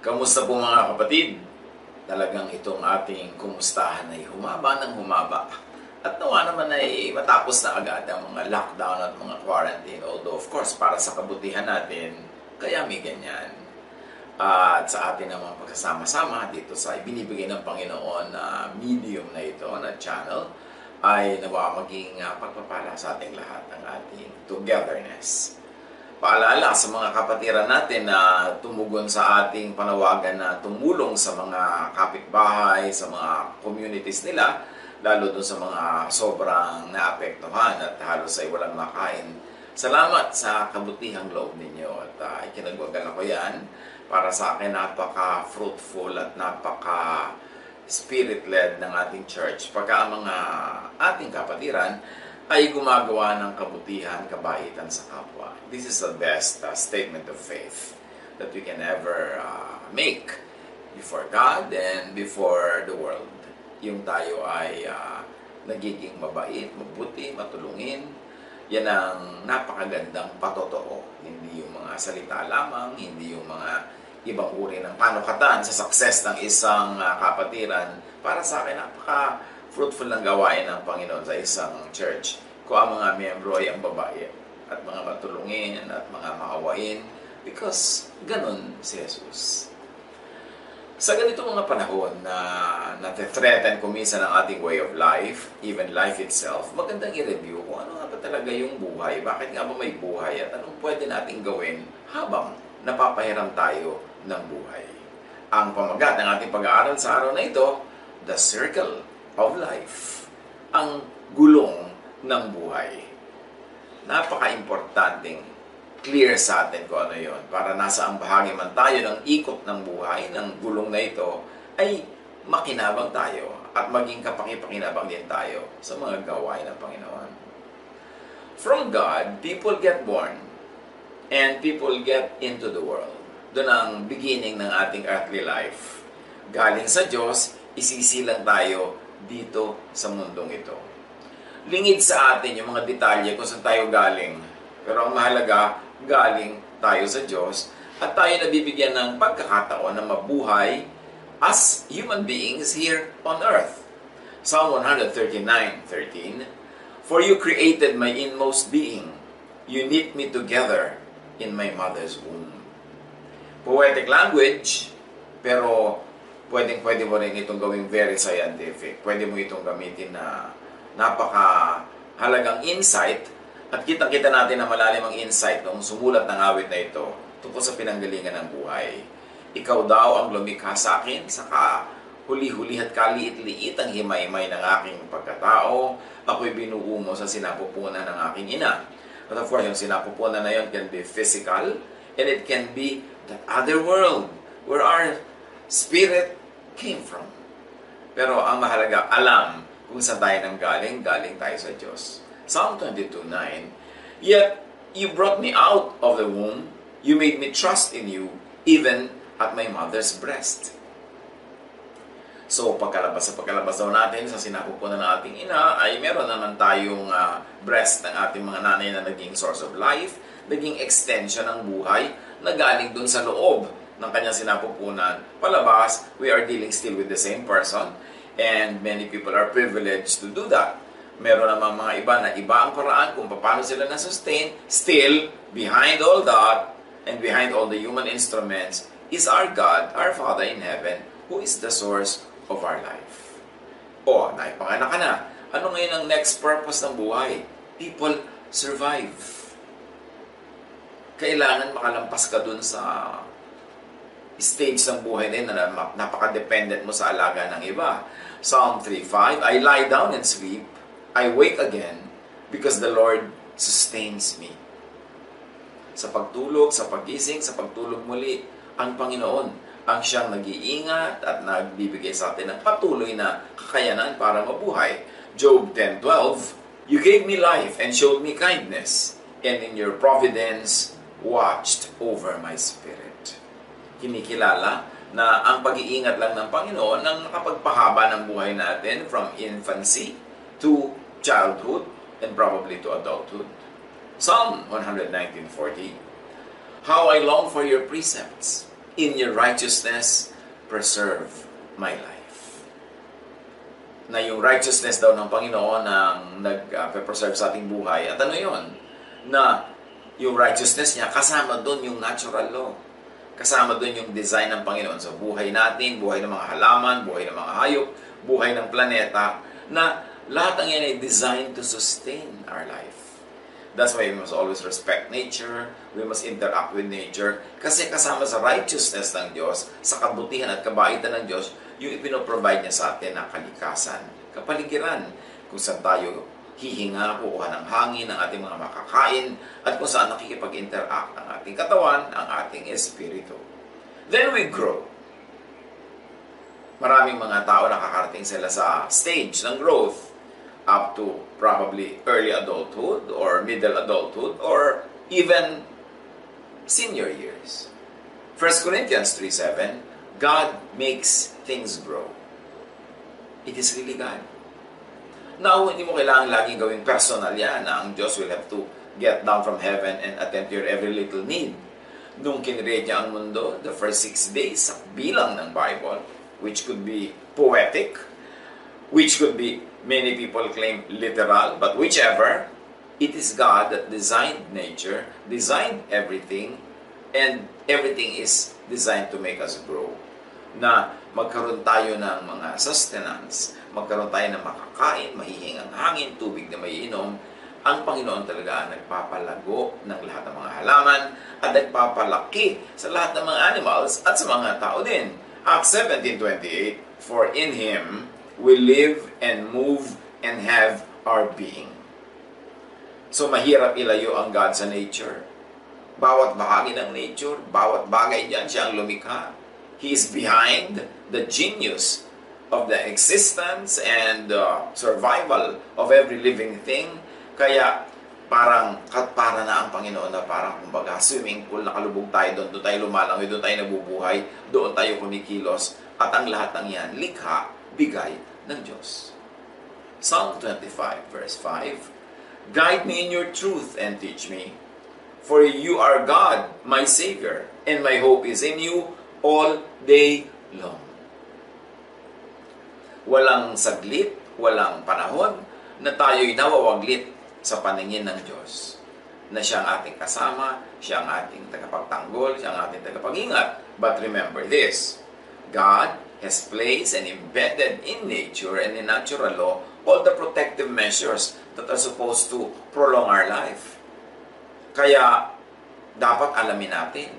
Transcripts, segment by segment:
Kamusta po mga kapatid? Talagang itong ating kumustahan ay humaba ng humaba. At nawa naman ay matapos na agad ang mga lockdown at mga quarantine. Although of course para sa kabutihan natin, kaya may ganyan. At sa atin naman pagsasama-sama dito sa ibinibigay ng Panginoon na medium na ito, na channel, ay nawa maging pagpapala sa ating lahat ang ating togetherness. Paalala sa mga kapatiran natin na tumugon sa ating panawagan na tumulong sa mga kapitbahay, sa mga communities nila, lalo dun sa mga sobrang naapektuhan at halos ay walang makain. Salamat sa kabutihang loob ninyo at ikinagwagal ako yan. Para sa akin, napaka-fruitful at napaka-spirit-led ng ating church. Pagka ang mga ating kapatiran ay gumagawa ng kabutihan, kabaitan sa kapwa. This is the best statement of faith that we can ever make before God and before the world. Yung tayo ay nagiging mabait, mabuti, matulungin. Yan ang napakagandang patotoo. Hindi yung mga salita lamang, hindi yung mga ibang uri ng panukatan sa success ng isang kapatiran. Para sa akin, napaka-fruitful ng gawain ng Panginoon sa isang church. Kung ang mga miyembro ay ang babae at mga matulungin at mga maawain, because ganun si Jesus. Sa ganito mga panahon na nate-threaten kuminsan ang ating way of life, even life itself, magandang i-review kung ano nga ba talaga yung buhay, bakit nga ba may buhay, at anong pwede nating gawin habang napapahiram tayo ng buhay. Ang pamagat ng ating pag-aaral sa araw na ito, The Circle of Life, ang gulong ng buhay. Napaka-importanting clear sa atin kung ano yon. Para nasa ang bahagi man tayo ng ikot ng buhay, ng gulong na ito, ay makinabang tayo at maging kapakipakinabang din tayo sa mga gawain ng Panginoon. From God, people get born and people get into the world. Doon ang beginning ng ating earthly life. Galing sa Diyos, isisilang tayo dito sa mundong ito. Lingid sa atin yung mga detalye kung saan tayo galing. Pero ang mahalaga, galing tayo sa Diyos at tayo nabibigyan ng pagkakataon na mabuhay as human beings here on earth. Psalm 139:13, For you created my inmost being. You knit me together in my mother's womb. Poetic language, pero pwede mo rin itong gawing very scientific. Pwede mo itong gamitin na napakahalagang insight. At kitang-kita natin na malalim ang insight nung sumulat ng awit na ito tungkol sa pinanggalingan ng buhay. Ikaw daw ang lumikha sa akin, saka huli-huli at kaliit-liit ang himay-himay ng aking pagkatao. Ako'y binuo mo sa sinapupunan ng aking ina. But of course, yung sinapupunan na yun can be physical and it can be that other world where our spirit came from. Pero ang mahalaga, alam kung saan tayo nang galing tayo sa Diyos. Psalm 22:9, Yet you brought me out of the womb, you made me trust in you, even at my mother's breast. So, pagkalabas daw natin sa sinapupunan ng ating ina, ay meron naman tayong breast ng ating mga nanay na naging source of life, naging extension ng buhay, na galing dun sa loob ng kanyang sinapupunan. Palabas, we are dealing still with the same person, and many people are privileged to do that. Meron naman mga iba na iba ang paraan kung paano sila na-sustain. Still, behind all that, and behind all the human instruments, is our God, our Father in heaven, who is the source of our life. O, naipanganak ka na. Ano ngayon ang next purpose ng buhay? People survive. Kailangan makalampas ka dun sa stage ng buhay na napaka-dependent mo sa alaga ng iba. Psalm 3:5, I lie down and sleep, I wake again, because the Lord sustains me. Sa pagtulog, sa pagising, sa pagtulog muli, ang Panginoon ang siyang nag-iingat at nagbibigay sa atin ng patuloy na kakayanan para mabuhay. Job 10:12, You gave me life and showed me kindness, and in your providence watched over my spirit. Kinikilala na ang pag-iingat lang ng Panginoon ang nakapagpahaba ng buhay natin from infancy to childhood and probably to adulthood. Psalm 119:40, How I long for your precepts. In your righteousness, preserve my life. Na yung righteousness daw ng Panginoon ang nag-preserve sa ating buhay. At ano yun? Na yung righteousness niya, kasama doon yung natural law. Kasama doon yung design ng Panginoon sa buhay natin, buhay ng mga halaman, buhay ng mga hayop, buhay ng planeta, na lahat ng yan ay designed to sustain our life. That's why we must always respect nature, we must interact with nature, kasi kasama sa righteousness ng Diyos, sa kabutihan at kabaitan ng Diyos, yung ipinoprovide niya sa atin na kalikasan, kapaligiran, kung saan tayo hihinga, kukuha ng hangin, ng ating mga makakain, at kung saan nakikipag-interact ang ating katawan, ang ating espiritu. Then we grow. Maraming mga tao nakakarating sila sa stage ng growth, up to probably early adulthood or middle adulthood or even senior years. 1 Corinthians 3:7, God makes things grow. It is really God. Now, hindi mo kailangan laging gawing personal yan na ang Diyos will have to get down from heaven and attend to your every little need. Nung kinreate niya ang mundo, the first 6 days, sa bilang ng Bible, which could be poetic, which could be, many people claim, literal, but whichever, it is God that designed nature, designed everything, and everything is designed to make us grow. Na magkaroon tayo ng mga sustenance, magkaroon tayo ng makakain, mahihingang hangin, tubig na maiinom. Ang Panginoon talaga ang nagpapalago ng lahat ng mga halaman at nagpapalaki sa lahat ng mga animals at sa mga tao din. Acts 17:28, for in Him we live and move and have our being. So mahirap ilayo ang God sa nature. Bawat bahagi ng nature, bawat bagay dyan, siya ang lumikha. He is behind the genius of the existence and survival of every living thing. Kaya parang katpara na ang Panginoon na parang kumbaga swimming pool, nakalubog tayo doon tayo lumalangoy, doon tayo nabubuhay, doon tayo kumikilos, at ang lahat ng yan, likha, bigay ng Diyos. Psalm 25 verse 5, guide me in your truth and teach me, for you are God, my Savior, and my hope is in you all day long. Walang saglit, walang panahon na tayo'y nawawaglit sa paningin ng Diyos. Na siya ang ating kasama, siya ang ating tagapagtanggol, siya ang ating tagapag-ingat. But remember this, God has placed and embedded in nature and in natural law all the protective measures that are supposed to prolong our life. Kaya, dapat alamin natin,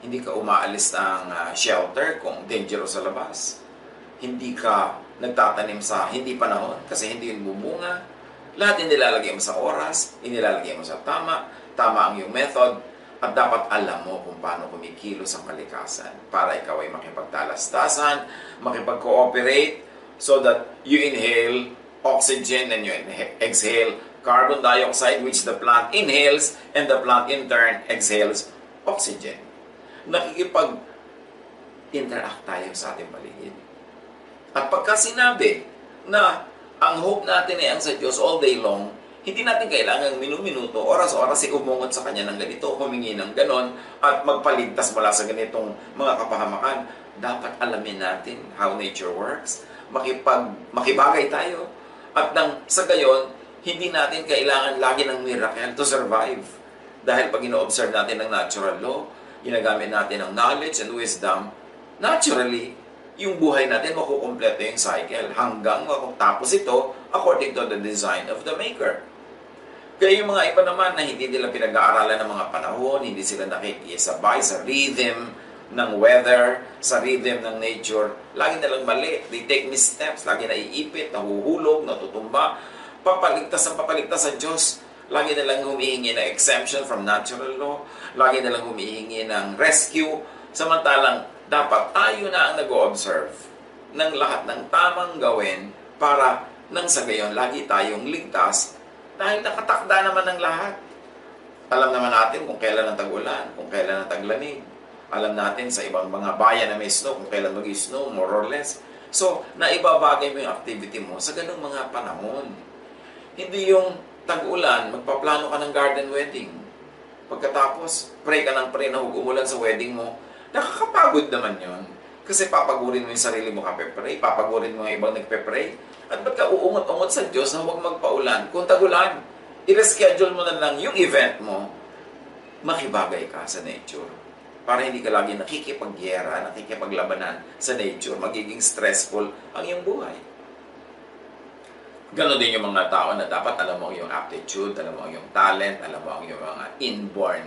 hindi ka umaalis ng shelter kung dangerous sa labas. Hindi ka nagtatanim sa hindi panahon kasi hindi yun bubunga. Lahat inilalagay mo sa oras, inilalagay mo sa tama ang iyong method, at dapat alam mo kung paano kumikilos ang kalikasan para ikaw ay makipagtalastasan, makipag-cooperate, so that you inhale oxygen and you exhale carbon dioxide, which the plant inhales and the plant in turn exhales oxygen. Nakikipag-interact tayo sa ating paligid. At pagka sinabi na ang hope natin ay ang sa Diyos all day long, hindi natin kailangan minuminuto, oras-oras ay umungot sa Kanya ng ganito, humingi ng ganon, at magpaligtas mula sa ganitong mga kapahamakan. Dapat alamin natin how nature works, makibagay tayo, at sa gayon, hindi natin kailangan lagi ng miracle to survive. Dahil pag ino-observe natin ang natural law, ginagamit natin ang knowledge and wisdom, naturally, yung buhay natin makukumpleto yung cycle hanggang makutapos ito according to the design of the Maker. Kaya yung mga iba naman na hindi nila pinag-aaralan ng mga panahon, hindi sila nakikisabay sa rhythm ng weather, sa rhythm ng nature, lagi nalang mali. They take missteps, lagi naiipit, nahuhulog, natutumba, papaligtas sa Diyos. Lagi nalang humihingi ng exemption from natural law, lagi nalang humihingi ng rescue, samantalang dapat tayo na ang nag-o-observe ng lahat ng tamang gawin para nang sa gayon lagi tayong ligtas dahil nakatakda naman ng lahat. Alam naman natin kung kailan ang tag-ulan, kung kailan ang taglamig. Alam natin sa ibang mga bayan na may snow, kung kailan mag-snow, more or less. So, naibabagay mo yung activity mo sa ganung mga panahon. Hindi yung tag-ulan, magpaplano ka ng garden wedding. Pagkatapos, pray ka ng pray na huwag umulan sa wedding mo. Nakakapagod naman yun. Kasi papagurin mo yung sarili mo kape-pray, papagurin mo yung ibang nagpe-pray. At ba't ka uungot-ungot sa Diyos na huwag magpaulan? Kung tagulan, i-reschedule mo na lang yung event mo, makibagay ka sa nature. Para hindi ka lagi nakikipagyera, nakikipaglabanan sa nature, magiging stressful ang iyong buhay. Ganon din yung mga tao na dapat alam mo yung aptitude, alam mo yung talent, alam mo yung mga inborn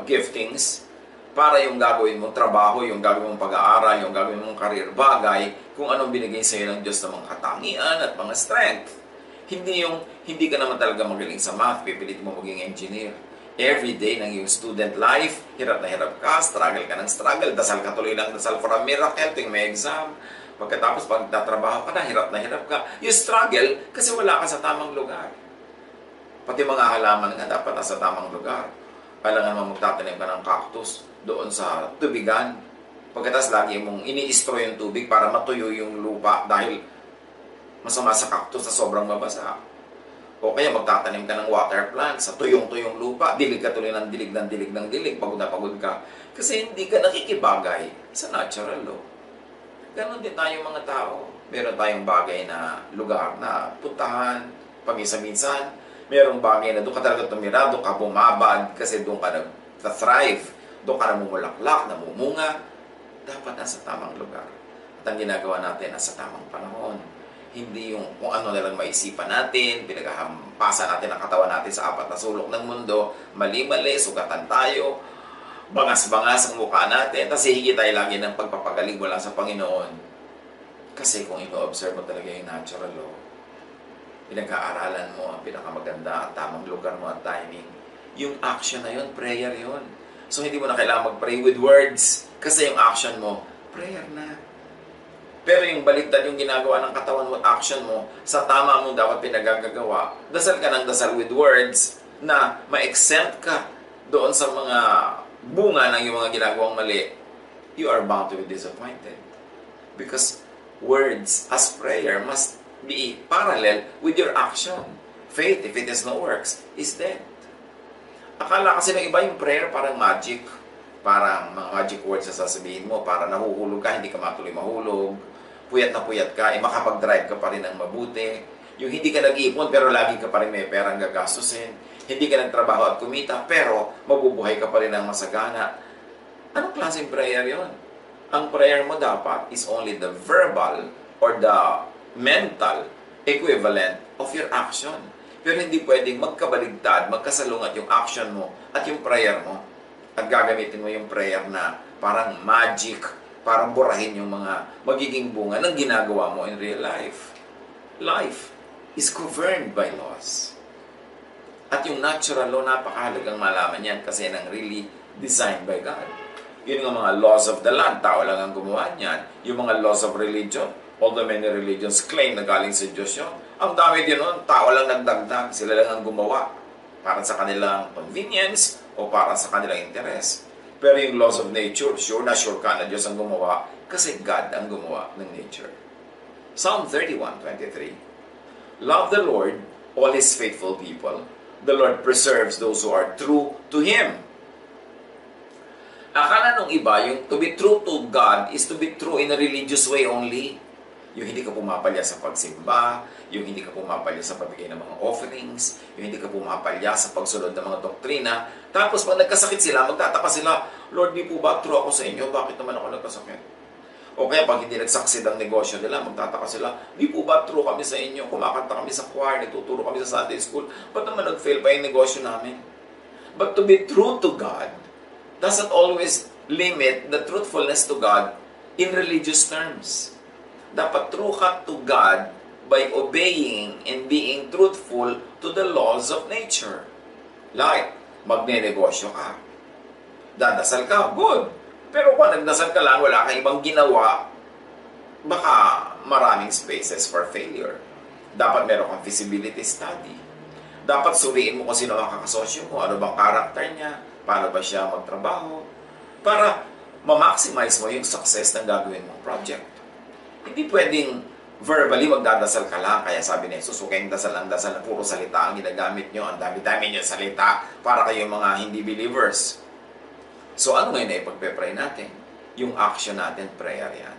giftings, para yung gagawin mong trabaho, yung gagawin mong pag-aaral, yung gagawin mong career bagay, kung anong binigay sa iyo ng Diyos na mga katangian at mga strength. Hindi ka naman talaga magaling sa math, pipilit mo maging engineer. Every day ng iyong student life, hirap na hirap ka, struggle ka ng struggle, dasal ka tuloy ng dasal for a miracle, tuwing may exam. Pagkatapos, pag tatrabaho ka na hirap ka. You struggle kasi wala ka sa tamang lugar. Pati mga halaman nga dapat nasa tamang lugar. Kailangan mo magtatanim ka ng cactus doon sa tubigan. Pagkatapos lagi mong ini-istro yung tubig para matuyo yung lupa dahil masama sa cactus na sobrang mabasa. O kaya magtatanim ka ng water plant sa tuyong-tuyong lupa. Dilig ka tuloy ng dilig. Pagod na pagod ka. Kasi hindi ka nakikibagay sa natural law. Ganon din tayong mga tao. Meron tayong bagay na lugar na puntahan, paminsan-minsan. Merong bagay na doon ka talaga tumira, doon ka bumabad kasi doon ka nag-thrive, doon ka namumulaklak, namumunga. Dapat nasa tamang lugar. At ang ginagawa natin nasa tamang panahon. Hindi yung kung ano na lang maisipan natin, pinaghahampasan natin ang katawan natin sa apat na sulok ng mundo, mali-mali, sugatan tayo, bangas-bangas ang mukha natin, tapos hihigit tayo lagi ng pagpapagaling wala sa Panginoon. Kasi kung ino-observe mo talaga yung natural law, pinag-aaralan mo ang pinakamaganda at tamang lugar mo at timing, yung action na yun, prayer yun. So hindi mo na kailangan mag-pray with words kasi yung action mo, prayer na. Pero yung baliktad yung ginagawa ng katawan mo at action mo, sa tama mo dapat pinagagagawa, dasal ka ng dasal with words na ma-exempt ka doon sa mga bunga ng iyong mga ginagawang mali, you are bound to be disappointed. Because words as prayer must be parallel with your action. Faith, if it has no works, is dead. Akala kasi ng iba yung prayer parang magic. Parang mga magic words na sasabihin mo, para nahuhulog ka, hindi ka matuloy mahulog. Puyat na puyat ka, makapag-drive ka pa rin ng mabuti. Yung hindi ka nag-iipon pero lagi ka pa rin may perang gagastusin. Hindi ka nagtrabaho at kumita, pero mabubuhay ka pa rin ng masagana. Anong klaseng prayer yon? Ang prayer mo dapat is only the verbal or the mental equivalent of your action. Pero hindi pwedeng magkabaligtad, magkasalungat yung action mo at yung prayer mo. At gagamitin mo yung prayer na parang magic, parang burahin yung mga magiging bunga ng ginagawa mo in real life. Life is governed by laws. At yung natural law, napakahalagang malaman yan kasi nang really designed by God. Yun yung mga laws of the land, tao lang ang gumawa niyan. Yung mga laws of religion, all the many religions claim na galing sa Diyos yun. Ang dami din nun, tao lang nagdagdag, sila lang ang gumawa para sa kanilang convenience o para sa kanilang interest. Pero yung laws of nature, sure ka na Diyos ang gumawa kasi God ang gumawa ng nature. Psalm 31:23. Love the Lord, all His faithful people. The Lord preserves those who are true to Him. Akala nung iba, yung to be true to God is to be true in a religious way only. Yung hindi ka pumapalya sa pagsimba, yung hindi ka pumapalya sa pagbigay ng mga offerings, yung hindi ka pumapalya sa pagsunod ng mga doktrina. Tapos pag nagkasakit sila, magtataka sila, Lord, di po ba true ako sa inyo? Bakit naman ako nagkasakit? O kaya pag hindi nagsaksid ang negosyo nila, magtataka sila, di po ba true kami sa inyo? Kumakanta kami sa choir, nagtuturo kami sa Sunday school, ba't naman nag-fail pa yung negosyo namin? But to be true to God doesn't always limit the truthfulness to God in religious terms. Dapat true ka to God by obeying and being truthful to the laws of nature. Like, magne-negosyo ka. Dadasal ka, good. Pero kung nagdasal ka lang, wala kang ibang ginawa, baka maraming spaces for failure. Dapat meron kang feasibility study. Dapat suriin mo kung sino ang kakasosyo mo, ano bang karakter niya, paano ba siya magtrabaho, para ma-maximize mo yung success ng gagawin mong project. Hindi pwedeng verbally magdadasal ka lang, kaya sabi ni Jesus, huwag kayong dasal ng dasal na puro salita ang ginagamit nyo, ang dami-dami nyo salita para kayong mga hindi believers. So ano ngayon na ipagpe-pray natin? Yung action natin, prayer yan.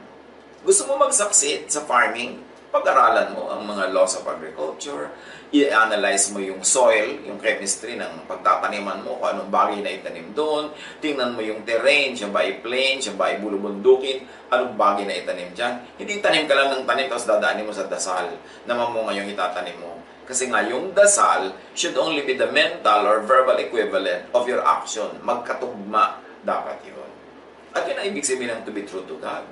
Gusto mo mag-succeed sa farming? Pag-aralan mo ang mga laws of agriculture, i-analyze mo yung soil, yung chemistry ng pagtataniman mo, kung anong bagay na itanim doon, tingnan mo yung terrain, siya ba ay plain, siya ba ay bulubundukin, anong bagay na itanim dyan. Hindi tanim ka lang ng tanim, tapos dadaanin mo sa dasal, naman mo ngayong itatanim mo. Kasi nga, yung dasal should only be the mental or verbal equivalent of your action. Magkatugma dapat yun. At yun ang ibig sabihin ng to be true to God.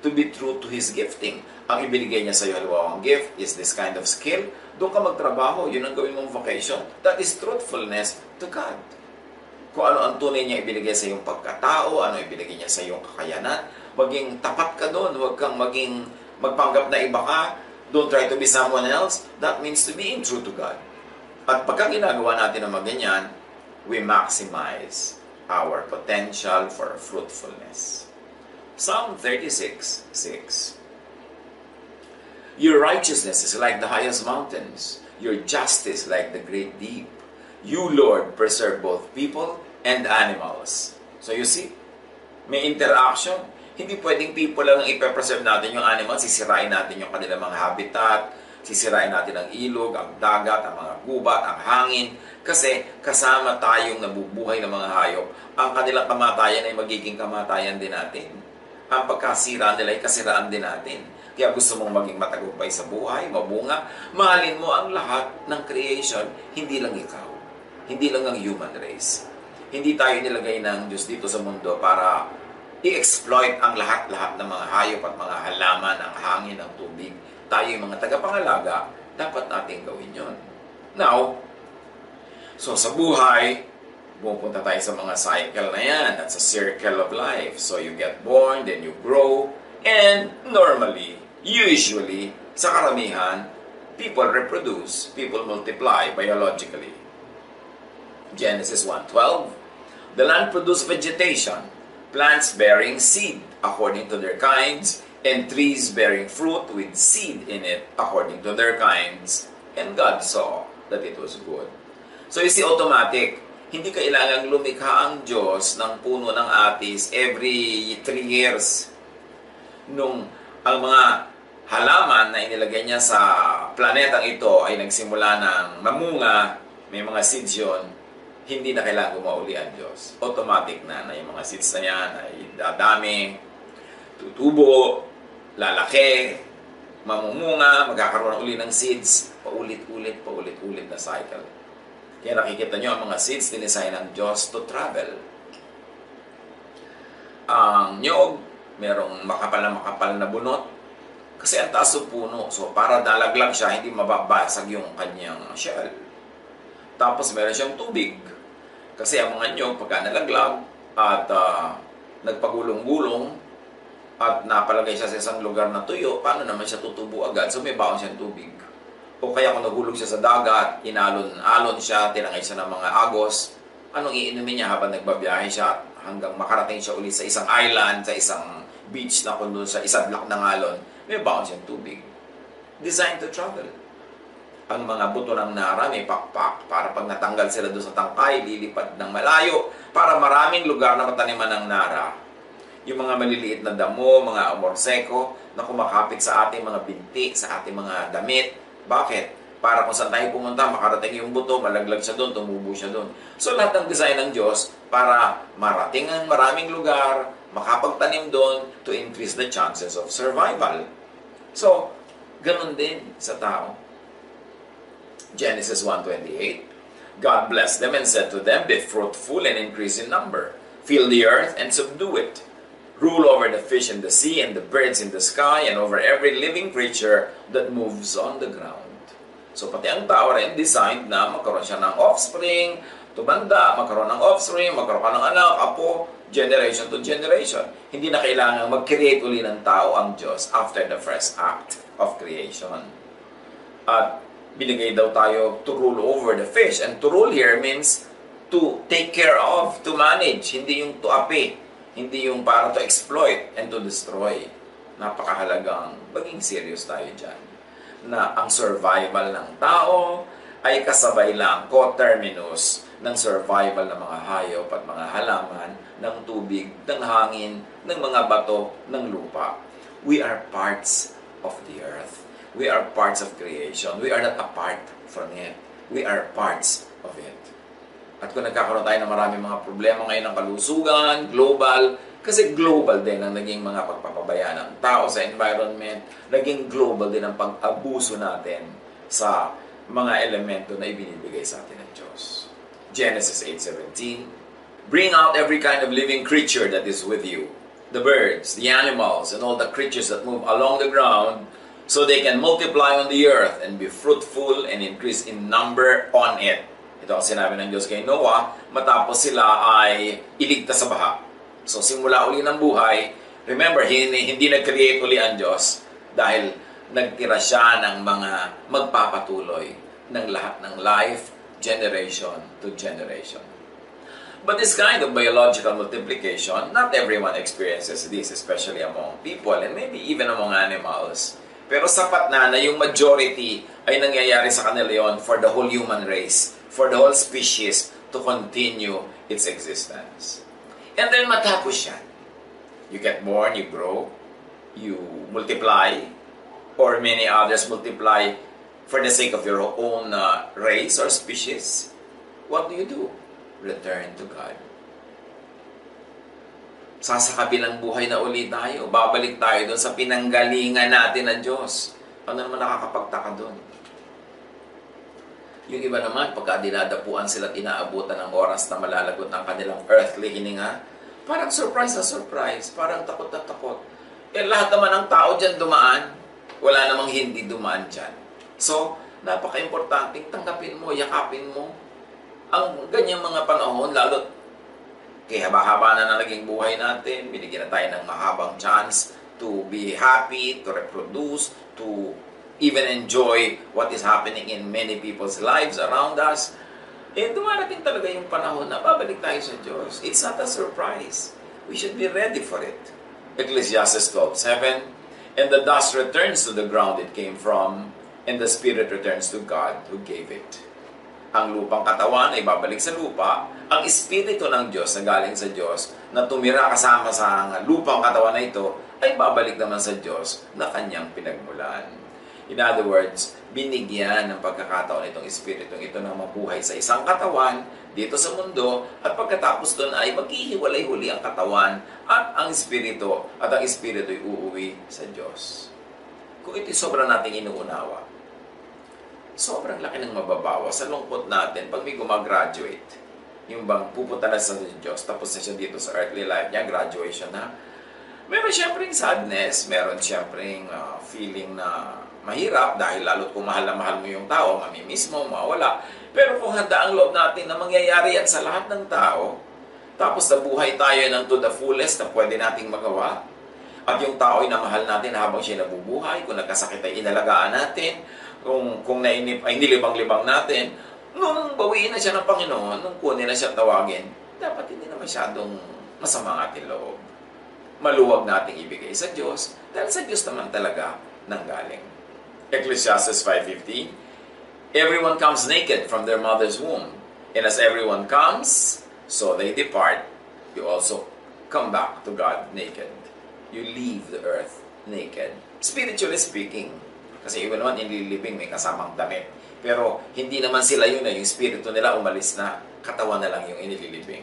To be true to His gifting. Ang ibinigay niya sa iyo, halimbawa, ang gift is this kind of skill. Doon ka magtrabaho, yun ang gawin mong vocation. That is truthfulness to God. Kung ano ang tunay niya ibinigay sa iyong pagkatao, ano ibinigay niya sa iyong kakayanan, maging tapat ka doon, huwag kang magpanggap na iba ka. Don't try to be someone else. That means to being true to God. At pagka ginagawa natin ang ganyan, we maximize our potential for fruitfulness. Psalm 36:6. Your righteousness is like the highest mountains, your justice like the great deep. You, Lord, preserve both people and animals. So you see, may interaction. Hindi pwedeng people lang ang ipe-preserve natin yung animals, sisirain natin yung kanilang mga habitat, sisirain natin ang ilog, ang dagat, ang mga gubat, ang hangin, kasi kasama tayong nabubuhay ng mga hayop. Ang kanilang kamatayan ay magiging kamatayan din natin. Ang pagkasira nila ay kasiraan din natin. Kaya gusto mong maging matagumpay sa buhay, mabunga, mahalin mo ang lahat ng creation, hindi lang ikaw. Hindi lang ang human race. Hindi tayo nilagay ng Diyos dito sa mundo para i-exploit ang lahat-lahat ng mga hayop at mga halaman, ang hangin, ang tubig. Tayo yung mga tagapangalaga, dapat natin gawin yon. Now, so sa buhay, pupunta tayo sa mga cycle na yan. That's a circle of life. So you get born, then you grow, and normally, usually, sa karamihan, people reproduce, people multiply biologically. Genesis 1:12, the land produced vegetation, plants bearing seed according to their kinds, and trees bearing fruit with seed in it according to their kinds. And God saw that it was good. So you see, automatic, hindi kailangang lumikha ang Diyos ng puno ng atis every 3 years. Nung ang mga halaman na inilagay niya sa planetang ito ay nagsimula ng mamunga, may mga seeds yun, hindi na kailangan gumauli ang Diyos. Automatic na yung mga seeds na yan ay dadami, tutubo, lalaki, mamumunga, magkakaroon uli ng seeds, paulit-ulit na cycle. Kaya nakikita nyo ang mga seeds dinisign ng Diyos to travel. Ang nyog, merong makapal na bunot, kasi ang taas ng puno. So, para dalaglag siya, hindi mababasag yung kanyang shell. Tapos, meron siyang tubig. Kasi ang mga nyog, pagka nalaglag at nagpagulong-gulong at napalagay siya sa isang lugar na tuyo, paano naman siya tutubo agad? So, may baon siyang tubig. O kaya kung nagulog siya sa dagat, inalon siya, tinangay siya ng mga agos, anong iinumin niya habang nagbabiyahe siya hanggang makarating siya ulit sa isang island, sa isang beach na kung doon sa isadlak ng alon, may baon siyang tubig. Designed to travel. Ang mga buto ng nara may pakpak para pag natanggal sila doon sa tangkay, lilipad ng malayo para maraming lugar na mataniman ng nara. Yung mga maliliit na damo, mga amorseko na kumakapit sa ating mga binti, sa ating mga damit. Bakit? Para kung saan tayo pumunta, makarating yung buto, malaglag siya doon, tumubo siya doon. So lahat ng design ng Diyos para marating ang maraming lugar, makapagtanim doon to increase the chances of survival. So, ganun din sa tao. Genesis 1:28, God blessed them and said to them, be fruitful and increase in number. Fill the earth and subdue it. Rule over the fish in the sea and the birds in the sky and over every living creature that moves on the ground. So pati ang tao rin designed na magkaroon siya ng offspring, tumanda, magkaroon ng offspring, magkaroon ka ng anak, apo, generation to generation. Hindi na kailangan mag-create uli ng tao ang Diyos after the first act of creation. At binigay daw tayo to rule over the fish. And to rule here means to take care of, to manage. Hindi yung to api. Hindi yung para to exploit and to destroy. Napakahalagang maging serious tayo dyan. Na ang survival ng tao, ay kasabay lang, coterminus ng survival ng mga hayop at mga halaman, ng tubig, ng hangin, ng mga bato, ng lupa. We are parts of the earth. We are parts of creation. We are not apart from it. We are parts of it. At kung nagkakaroon tayo ng maraming mga problema ngayon ng kalusugan, global, kasi global din ang naging mga pagpapabaya ng tao sa environment, naging global din ang pag-abuso natin sa mga elemento na ibinibigay sa atin ng Diyos. Genesis 8:17, bring out every kind of living creature that is with you, the birds, the animals, and all the creatures that move along the ground, so they can multiply on the earth and be fruitful and increase in number on it. Ito ang sinabi ng Diyos kay Noah matapos sila ay iligtas sa baha. So simula uli ng buhay, remember, hindi nag-create uli ang Diyos dahil nagtira siya ng mga magpapatuloy ng lahat ng life, generation to generation. But this kind of biological multiplication, not everyone experiences this, especially among people and maybe even among animals. Pero sapat na yung majority ay nangyayari sa kanila yon for the whole human race, for the whole species to continue its existence. And then matapos yan, you get born, you grow, you multiply, or many others multiply for the sake of your own race or species. What do? Return to God. Sasakabilang buhay na ulit tayo. Babalik tayo doon sa pinanggalingan natin ng Diyos. Ano naman nakakapagtaka doon? Yung iba naman, pagka dinadapuan sila at inaabutan ng oras na malalagot ang kanilang earthly hininga, parang surprise na surprise, parang takot na takot. Eh lahat naman ng tao dyan dumaan, wala namang hindi dumaan dyan. So, napaka-importanting tanggapin mo, yakapin mo ang ganyang mga panahon, lalo kaya haba-haba na naging buhay natin, binigyan na tayo ng mahabang chance to be happy, to reproduce, to even enjoy what is happening in many people's lives around us. Eh, dumarating talaga yung panahon na babalik tayo sa Diyos. It's not a surprise. We should be ready for it. Ecclesiastes 12:7, and the dust returns to the ground it came from, and the spirit returns to God who gave it. Ang lupang katawan ay babalik sa lupa. Ang espiritu ng Diyos na galing sa Diyos na tumira kasama sa lupang katawan na ito ay babalik naman sa Diyos na kanyang pinagmulan. In other words, binigyan ng pagkakataon itong espiritong ito na mabuhay sa isang katawan dito sa mundo at pagkatapos doon ay maghihiwalay-huli ang katawan at ang espiritu ay uuwi sa Diyos. Kung ito'y sobrang nating inuunawa, sobrang laki ng mababawa sa lungkot natin pag may gumagraduate. Yung bang pupunta na sa Diyos, tapos na siya dito sa earthly life niya, graduation na. Meron siyempre sadness, meron siyempre feeling na mahirap dahil lalo't kung mahal na mahal mo yung tao, mamimiss mo, mawala. Pero kung handa ang loob natin na mangyayari yan sa lahat ng tao, tapos nabuhay tayo ng to the fullest na pwede nating magawa, at yung tao ay namahal natin habang siya nabubuhay, kung nagkasakit ay inalagaan natin, kung nainip ay nilibang-libang natin, nung bawiin na siya ng Panginoon, nung kunin na siya tawagin, dapat hindi na masyadong masama ang ating loob. Maluwag nating ibigay sa Diyos, dahil sa Diyos naman talaga nanggaling. Ecclesiastes 5:15, everyone comes naked from their mother's womb, and as everyone comes, so they depart. You also come back to God naked. You leave the earth naked. Spiritually speaking, kasi iba naman inililibing may kasamang damit. Pero hindi naman sila yun yung spirito nila umalis na, katawan na lang yung inililibing.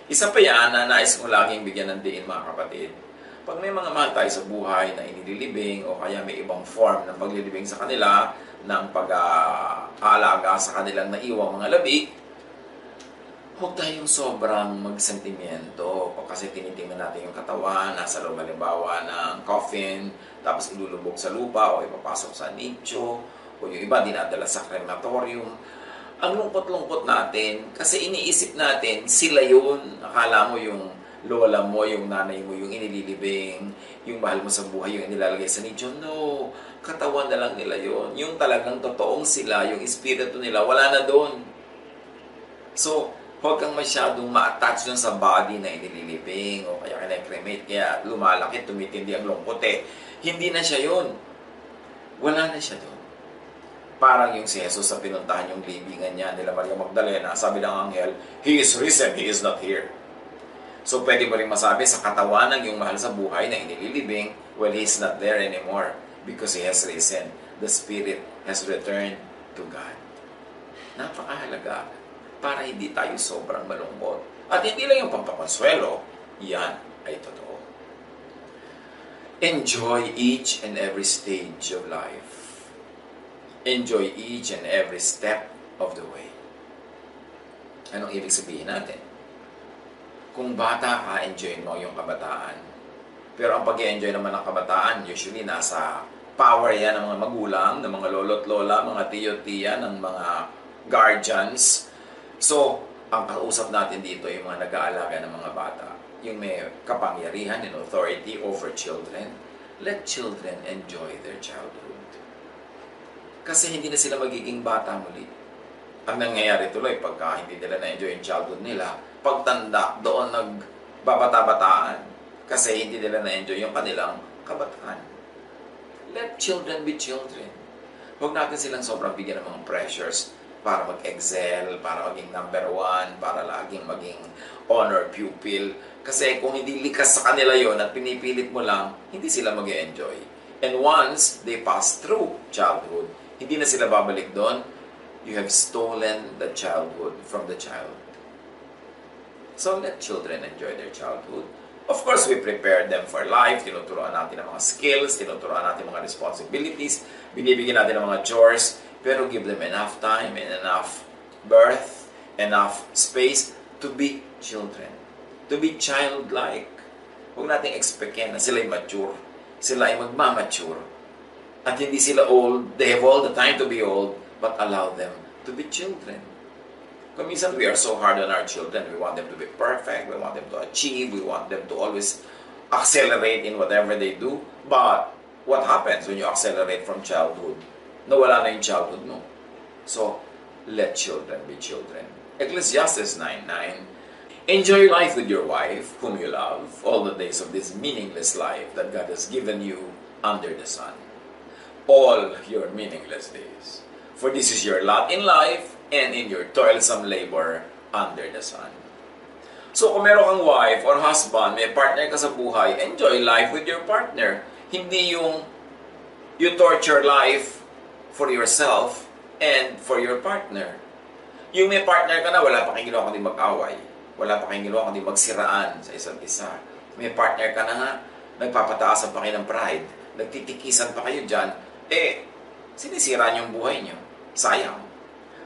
Isa pa yan na nais kong laging bigyan ng diin mga kapatid. Pag may mga mahal tayo sa buhay na inililibing o kaya may ibang form ng paglilibing sa kanila, ng pag-aalaga sa kanilang naiwang mga labi, huwag tayong sobrang magsentimiento o kasi tinitingnan natin yung katawan, nasa loob halimbawa ng coffin, tapos ilulubog sa lupa o ipapasok sa nicho o yung iba dinadala sa crematorium. Ang lungkot-lungkot natin kasi iniisip natin sila yun. Akala mo yung lola mo, yung nanay mo, yung inililibing, yung mahal mo sa buhay, yung inilalagay sa nicho. No, katawan na lang nila yun. Yung talagang totoong sila, yung espiritu nila, wala na doon. So, huwag kang masyadong ma-attach dun sa body na inililibing o kaya kina-cremate, kaya lumalaki, tumitindi ang lungkot eh. Hindi na siya yun. Wala na siya doon. Parang yung si Jesus sa pinuntahan yung libingan niya nila Maria Magdalena, sabi ng anghel, He is risen, He is not here. So pwede mo rin masabi sa katawan ng yung mahal sa buhay na inililibing, well, He is not there anymore because He has risen. The Spirit has returned to God. Napakahalaga para hindi tayo sobrang malungkot. At hindi lang yung pampakonsuelo, yan ay totoo. Enjoy each and every stage of life. Enjoy each and every step of the way. Anong ibig sabihin natin? Kung bata ka, enjoy mo yung kabataan. Pero ang pag-enjoy naman ng kabataan, usually nasa power yan ng mga magulang, ng mga lolo't lola, mga tiyo-tiya, ng mga guardians. So, ang kausap natin dito yung mga nag-aalaga ng mga bata. Yung may kapangyarihan and authority over children. Let children enjoy their childhood. Kasi hindi na sila magiging bata muli. Ang nangyayari tuloy, pagka hindi nila na-enjoy yung childhood nila, pagtanda, doon nagbabata-bataan. Kasi hindi nila na-enjoy yung kanilang kabataan. Let children be children. Huwag natin silang sobrang bigyan ng mga pressures para mag-excel, para maging number 1, para laging maging honor pupil. Kasi kung hindi likas sa kanila yon at pinipilit mo lang, hindi sila mag-enjoy. And once they pass through childhood, hindi na sila babalik doon, you have stolen the childhood from the child. So let children enjoy their childhood. Of course, we prepare them for life. Tinuturuan natin ng mga skills, tinuturuan natin mga responsibilities, binibigyan natin ng mga chores, pero give them enough time and enough birth, enough space to be children. To be childlike. Huwag natin expectin na sila ay mature. Sila ay magmamature. At hindi sila old. They have all the time to be old, but allow them to be children. Kung minsan we are so hard on our children, we want them to be perfect, we want them to achieve, we want them to always accelerate in whatever they do. But what happens when you accelerate from childhood? Nawala na yung childhood mo. So, let children be children. Ecclesiastes 9:9. Enjoy life with your wife, whom you love, all the days of this meaningless life that God has given you under the sun. All your meaningless days. For this is your lot in life and in your toilsome labor under the sun. So kung meron kang wife or husband, may partner ka sa buhay, enjoy life with your partner. Hindi yung you torture life for yourself and for your partner. Yung may partner ka na, wala pa kayong ginawa kundi mag-away. Wala pa kayong ginawa kundi magsiraan sa isa't isa. May partner ka na nga, nagpapataasan pa kayo ng pride, nagtitikisan pa kayo dyan, sinisira niyo yung buhay niyo. Sayang.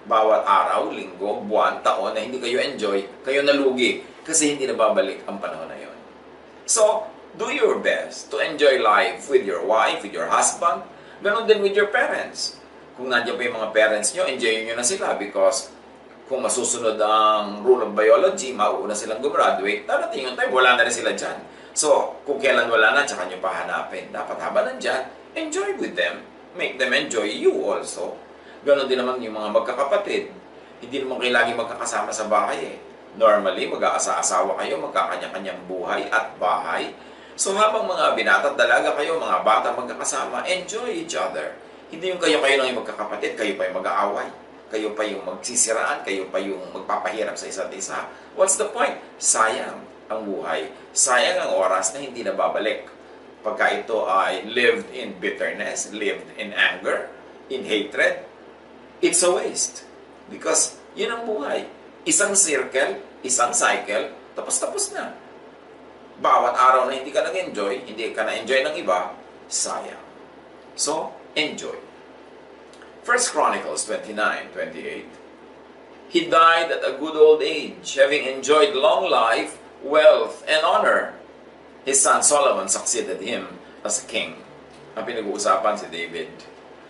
Bawat araw, linggo, buwan, taon na hindi kayo enjoy, kayo nalugi kasi hindi nababalik ang panahon na yon. So, do your best to enjoy life with your wife, with your husband, ganon din with your parents. Kung nandiyan pa yung mga parents nyo, enjoy nyo na sila because kung masusunod ang rule of biology, mauuna silang gumraduate, darating yung time, wala na rin sila dyan. So, kung kailan wala na, tsaka nyo pahanapin. Dapat habang nandyan, enjoy with them. Make them enjoy you also. Ganon din naman yung mga magkakapatid. Hindi naman kayo lagi magkakasama sa bahay Normally, mag-aasa-asawa kayo, magkakanya-kanyang buhay at bahay. So habang mga binata at dalaga kayo, mga bata magkakasama, enjoy each other. Hindi yung kayo lang yung magkakapatid, kayo pa yung mag-aaway. Kayo pa yung magsisiraan, kayo pa yung magpapahirap sa isa't isa. What's the point? Sayang ang buhay. Sayang ang oras na hindi na babalik. Pagka ito ay lived in bitterness, lived in anger, in hatred, it's a waste. Because yun ang buhay. Isang circle, isang cycle, tapos na. Bawat araw na hindi ka nag-enjoy, hindi ka na-enjoy ng iba, sayang. So, enjoy. 1 Chronicles 29:28. He died at a good old age, having enjoyed long life, wealth, and honor. His son Solomon succeeded him as a king. Ang pinag-uusapan si David.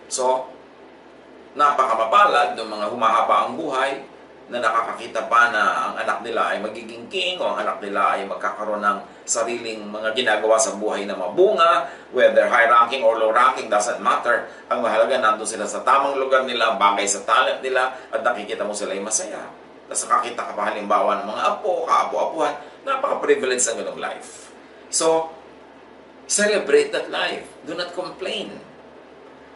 So, napakamapalad ng mga humahaba ang buhay na nakakakita pa na ang anak nila ay magiging king o ang anak nila ay magkakaroon ng sariling mga ginagawa sa buhay na mabunga, whether high-ranking or low-ranking, doesn't matter. Ang mahalaga, nandun sila sa tamang lugar nila, bagay sa talent nila, at nakikita mo sila ay masaya. Tapos nakakita ka pa halimbawa ng mga apo, kaapo-apuhan, napaka-privilege ng ganong life. So, celebrate that life. Do not complain.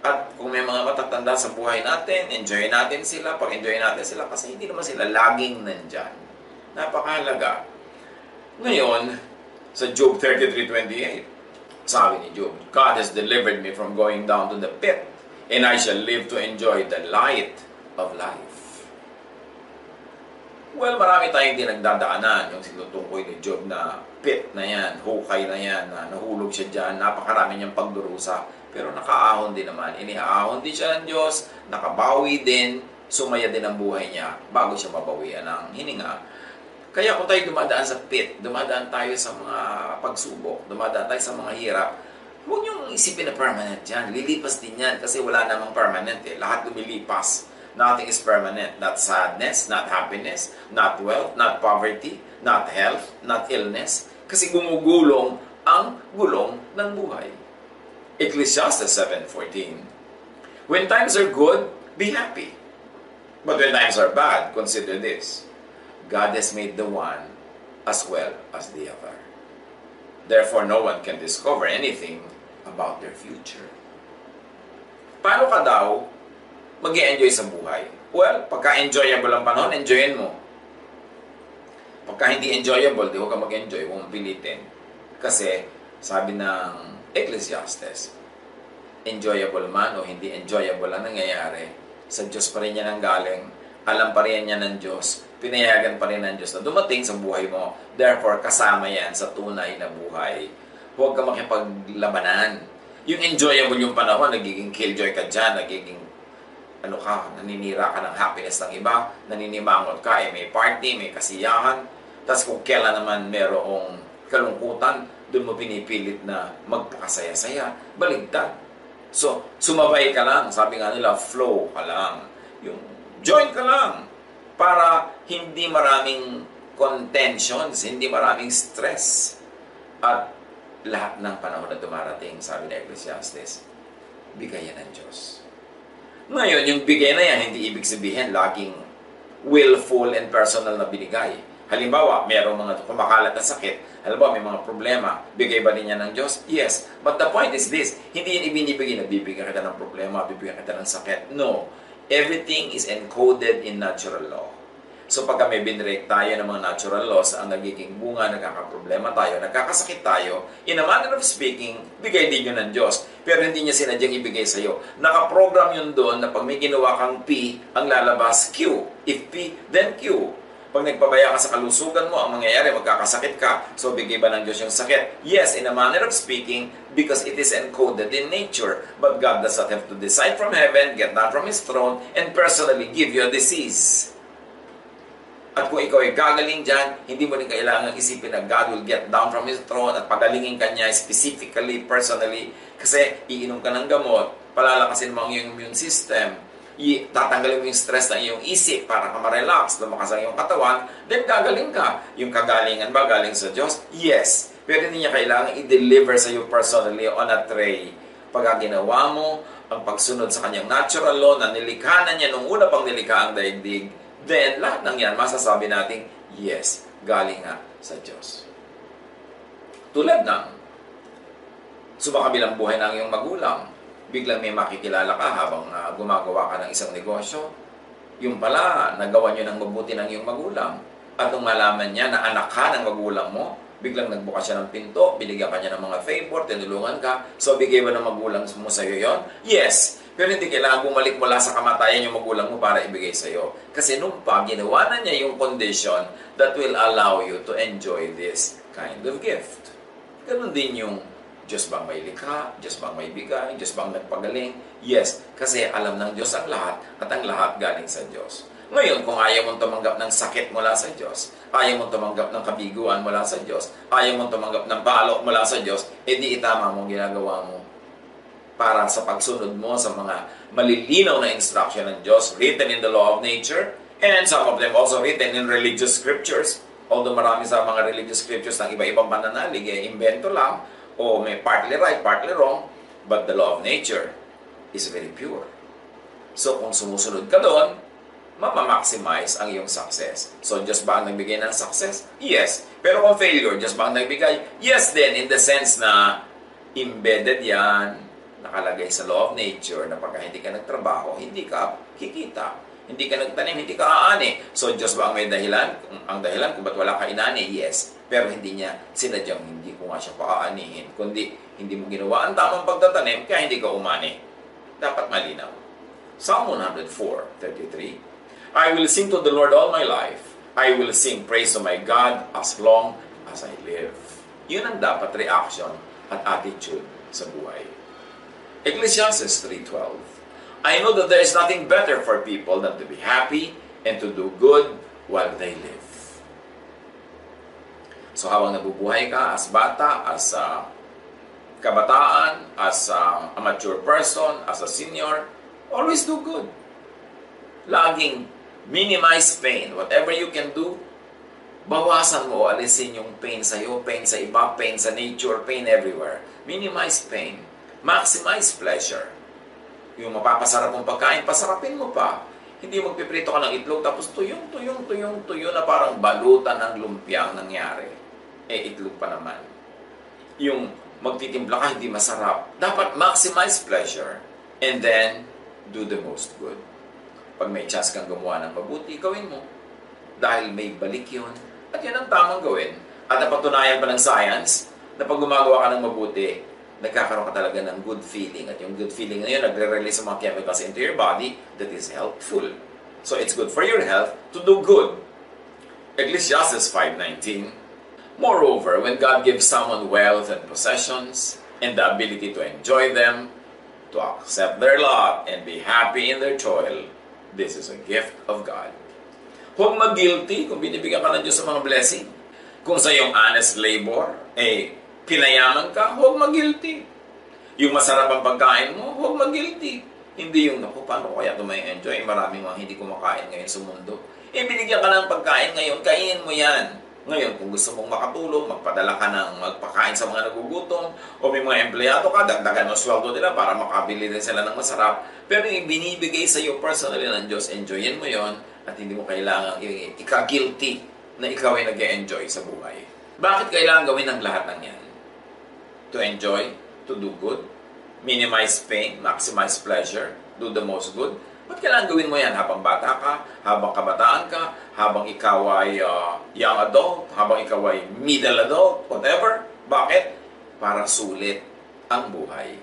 At kung may mga matatanda sa buhay natin, enjoy natin sila, pag-enjoy natin sila kasi hindi naman sila laging nandyan. Napakahalaga. Ngayon, sa Job 33:28, sabi ni Job, God has delivered me from going down to the pit, and I shall live to enjoy the light of life. Well, marami tayong dinagdadaanan, yung sinutukoy ni Job na pit na yan, hukay na yan, na nahulog siya dyan, napakarami niyang pagdurusa, pero nakaahon din naman, iniahon din siya ng Diyos, nakabawi din, sumaya din ang buhay niya bago siya mabawian ng hininga. Kaya kung tayo dumadaan sa pit, dumadaan tayo sa mga pagsubok, dumadaan tayo sa mga hirap, huwag niyong isipin na permanent yan. Lilipas din yan kasi wala namang permanent eh. Lahat lumilipas. Nothing is permanent. Not sadness, not happiness, not wealth, not poverty, not health, not illness. Kasi gumugulong ang gulong ng buhay. Ecclesiastes 7:14. When times are good, be happy. But when times are bad, consider this. God has made the one as well as the other. Therefore, no one can discover anything about their future. Paano ka daw mag-i-enjoy sa buhay? Well, pagka-enjoyable ang panahon, enjoyin mo. Pagka hindi enjoyable, di huwag ka mag-enjoy, huwag mong pilitin. Kasi, sabi ng Ecclesiastes, enjoyable man o hindi enjoyable ang nangyayari, sa Diyos pa rin yan ang galing, alam pa rin yan ng Diyos, pinayagan pa rin ng Diyos na dumating sa buhay mo. Therefore, kasama yan sa tunay na buhay. Huwag ka makipaglabanan. Yung enjoyable yung panahon, nagiging killjoy ka dyan, nagiging naninira ka ng happiness ng iba, naninimangot ka, may party, may kasiyahan. Tapos kung kailan naman merong kalungkutan, doon mo pinipilit na magpakasaya-saya, baligtad. So, sumabay ka lang. Sabi nga nila, flow ka lang. Yung join ka lang para hindi maraming contentions, hindi maraming stress. At lahat ng panahon na dumarating, sabi ni Ecclesiastes, bigayan ng Diyos. Ngayon, yung bigay na yan, hindi ibig sabihin laging willful and personal na binigay. Halimbawa, mayroong mga kumakalat na sakit. Halimbawa, may mga problema. Bigay ba niya ng Diyos? Yes. But the point is this, hindi yan ibinibigay na bibigyan kita ng problema, bibigyan kita ng sakit. No. Everything is encoded in natural law. So pagka may binrake tayo ng mga natural laws, ang nagiging bunga, nagkakaproblema tayo, nagkakasakit tayo, in a manner of speaking, bigay din yun ng Diyos. Pero hindi niya sinadyang ibigay sa'yo. Nakaprogram yun doon na pag may ginawa kang P, ang lalabas Q. If P, then Q. Pag nagpabaya ka sa kalusugan mo, ang mangyayari, magkakasakit ka. So bigay ba ng Diyos yung sakit? Yes, in a manner of speaking, because it is encoded in nature. But God does not have to decide from heaven, get down from His throne, and personally give you a disease. At kung ikaw ay gagaling dyan, hindi mo rin kailangan isipin na God will get down from His throne at pagalingin ka niya specifically, personally. Kasi iinom ka ng gamot, palalakasin mo ang iyong immune system, tatanggalin mo yung stress ng iyong isip para ka ma-relax, lumakas ang iyong katawan, then gagaling ka. Yung kagalingan ba galing sa Diyos? Yes. Pero hindi niya kailangan i-deliver sa iyo personally on a tray. Pag ginawa mo ang pagsunod sa kanyang natural law na nilikha na niya nung una pang nilikha ang daigdig, then lahat ng yan masasabi natin, yes, galing nga sa Diyos. Tulad ng sumakabilang buhay ng iyong magulang, biglang may makikilala ka habang gumagawa ka ng isang negosyo, yung pala, nagawa nyo ng mabuti ng iyong magulang, at nung malaman niya na anak ka ng magulang mo, biglang nagbukas siya ng pinto, binigyan ka niya ng mga favor, tinulungan ka, so bigay ba ng magulang mo sa iyo yon? Yes! Pero hindi kailangan bumalik mula sa kamatayan yung magulang mo para ibigay sa iyo. Kasi nung pa, ginawa na niya yung condition that will allow you to enjoy this kind of gift. Ganun din yung Diyos bang may likha? Diyos bang may bigay? Diyos bang nagpagaling? Yes, kasi alam ng Diyos ang lahat at ang lahat galing sa Diyos. Ngayon, kung ayaw mong tumanggap ng sakit mula sa Diyos, ayaw mong tumanggap ng kabiguan mula sa Diyos, ayaw mong tumanggap ng balok mula sa Diyos, edi itama mong ginagawa mo para sa pagsunod mo sa mga malilinaw na instruction ng Diyos written in the law of nature and some of them also written in religious scriptures. Although marami sa mga religious scriptures ng iba-ibang pananalig, invento lang o may partly right, partly wrong, but the law of nature is very pure. So kung sumusunod ka doon, mama-maximize ang iyong success. So Diyos ba ang nagbigay ng success? Yes. Pero kung failure, Diyos ba ang nagbigay? Yes din, in the sense na embedded yan, nakalagay sa law of nature na pagka hindi ka nagtrabaho, hindi ka kikita. Hindi ka nagtanim, hindi ka aani. So, Diyos ba ang may dahilan? Ang dahilan kung ba't wala ka inani? Yes. Pero hindi niya sinadyang hindi ko nga siya paaanihin. Kundi, hindi mo ginawa ang tamang pagtatanim, kaya hindi ka umani. Dapat malinaw. Psalm 104:33. I will sing to the Lord all my life. I will sing praise to my God as long as I live. Yun ang dapat reaction at attitude sa buhay. Ecclesiastes 3:12. I know that there is nothing better for people than to be happy and to do good while they live. So habang nabubuhay ka as bata, as kabataan, as a mature person, as a senior, always do good. Laging minimize pain. Whatever you can do, bawasan mo o alisin yung pain sa iyo, pain sa iba, pain sa nature, pain everywhere. Minimize pain. Maximize pleasure. Yung mapapasarap mong pagkain, pasarapin mo pa. Hindi magpiprito ka ng itlog, tapos tuyo na parang balutan ng lumpia ang nangyari. Itlog pa naman. Yung magtitimpla ka, hindi masarap. Dapat maximize pleasure and then do the most good. Pag may chance kang gumawa ng mabuti, gawin mo. Dahil may balik yun. At yan ang tamang gawin. At napatunayan pa ng science na pag gumagawa ka ng mabuti, nagkakaroon ka talaga ng good feeling. At yung good feeling na yun, nagre-release ng mga chemicals into your body that is helpful. So it's good for your health to do good. Ecclesiastes 5:19. Moreover, when God gives someone wealth and possessions and the ability to enjoy them, to accept their lot and be happy in their toil, this is a gift of God. Huwag mag-guilty kung binibigyan ka ng Diyos sa mga blessing. Kung sa iyong honest labor, pinayaman ka, huwag mag-guilty. Yung masarap ang pagkain mo, huwag mag-guilty. Hindi yung, naku, paano ko kaya ito may enjoy? Maraming mga hindi kumakain ngayon sa mundo. Binigyan ka ng pagkain ngayon, kainin mo yan. Ngayon, kung gusto mong makatulong, magpadala ka ng magpakain sa mga nagugutom, o may mga empleyado ka, dagdagan mo sweldo nila para makabili din sila ng masarap. Pero yung binibigay sa iyo personally ng Diyos, enjoyin mo yon at hindi mo kailangan ika-guilty na ikaw ay nag-enjoy sa buhay. Bakit kailangan gawin ang lahat ng yan? To enjoy, to do good, minimize pain, maximize pleasure, do the most good. Ba't kailangan gawin mo yan habang bata ka, habang kabataan ka, habang ikaw ay young adult, habang ikaw ay middle adult, whatever? Bakit? Para sulit ang buhay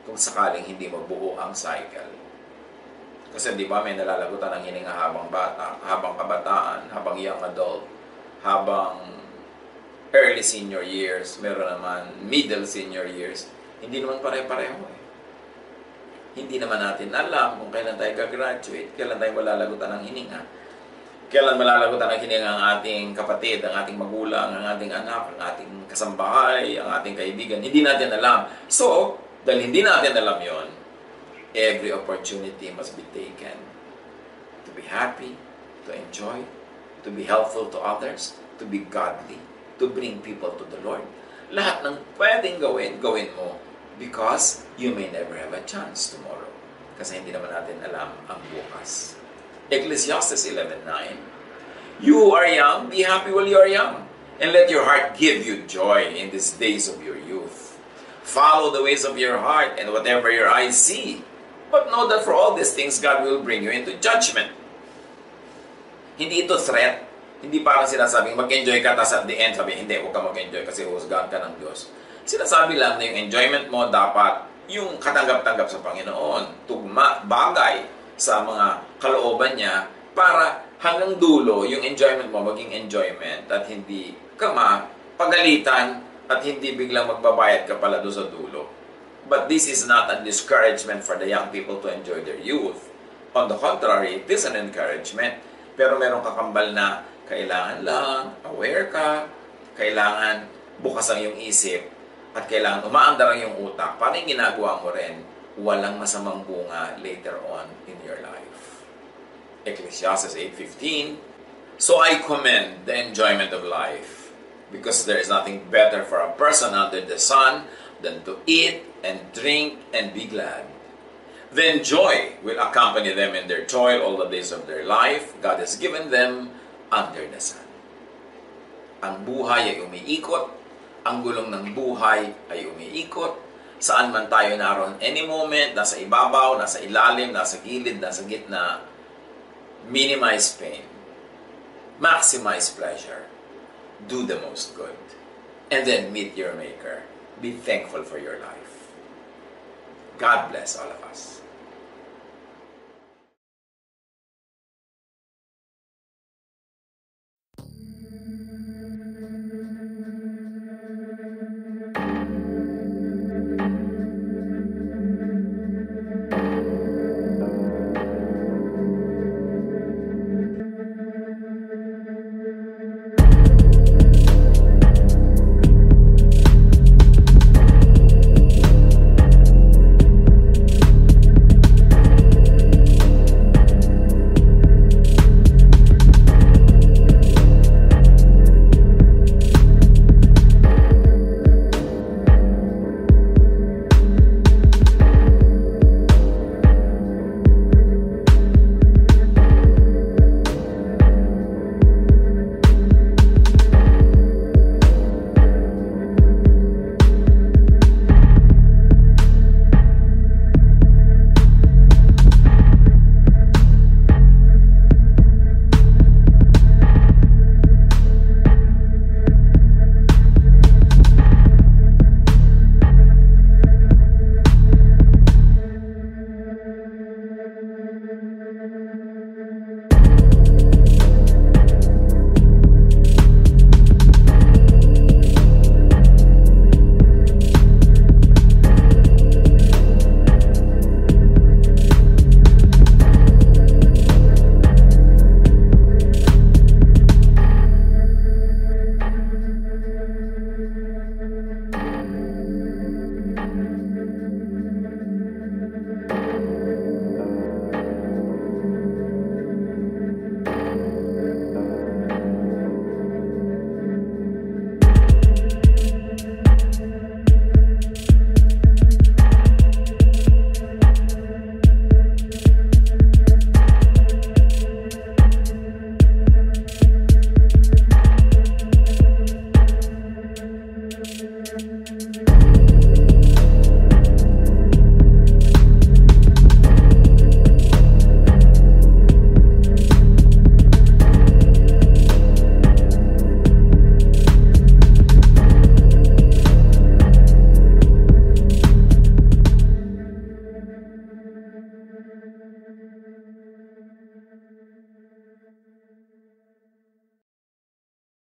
kung sakaling hindi mabuo ang cycle. Kasi di ba may nalalagutan ng hininga habang bata, habang kabataan, habang young adult, habang early senior years, meron naman middle senior years, hindi naman pare-pareho Hindi naman natin alam kung kailan tayo gagraduate, kailan tayo malalagutan ng hininga, kailan malalagutan ng hininga ang ating kapatid, ang ating magulang, ang ating anak, ang ating kasambahay, ang ating kaibigan. Hindi natin alam. So, dahil hindi natin alam yon, every opportunity must be taken to be happy, to enjoy, to be helpful to others, to be godly, to bring people to the Lord. Lahat ng pwedeng gawin, gawin mo because you may never have a chance tomorrow. Kasi hindi naman natin alam ang bukas. Ecclesiastes 11:9. You are young, be happy while you are young, and let your heart give you joy in these days of your youth. Follow the ways of your heart and whatever your eyes see. But know that for all these things, God will bring you into judgment. Hindi ito threat. Hindi parang sinasabing mag-enjoy ka, tapos at the end sabi, hindi, huwag ka mag-enjoy kasi husgahan ka ng Diyos. Sinasabi lang na yung enjoyment mo dapat yung katanggap-tanggap sa Panginoon, tugma, bagay sa mga kalooban niya para hanggang dulo yung enjoyment mo maging enjoyment at hindi ka mapagalitan at hindi biglang magbabayad ka pala doon sa dulo. But this is not a discouragement for the young people to enjoy their youth. On the contrary, it is an encouragement. Pero merong kakambal na kailangan lang, aware ka, kailangan bukas ang iyong isip, at kailangan umaandar ang iyong utak. Paano yung ginagawa mo rin? Walang masamang bunga later on in your life. Ecclesiastes 8:15. So I commend the enjoyment of life, because there is nothing better for a person under the sun than to eat and drink and be glad. Then joy will accompany them in their toil all the days of their life. God has given them under the sun. Ang buhay ay umiikot, ang gulong ng buhay ay umiikot, Saan man tayo naroon, any moment, nasa ibabaw, nasa ilalim, nasa gilid, nasa gitna, minimize pain, maximize pleasure, do the most good, and then meet your Maker. Be thankful for your life. God bless all of us.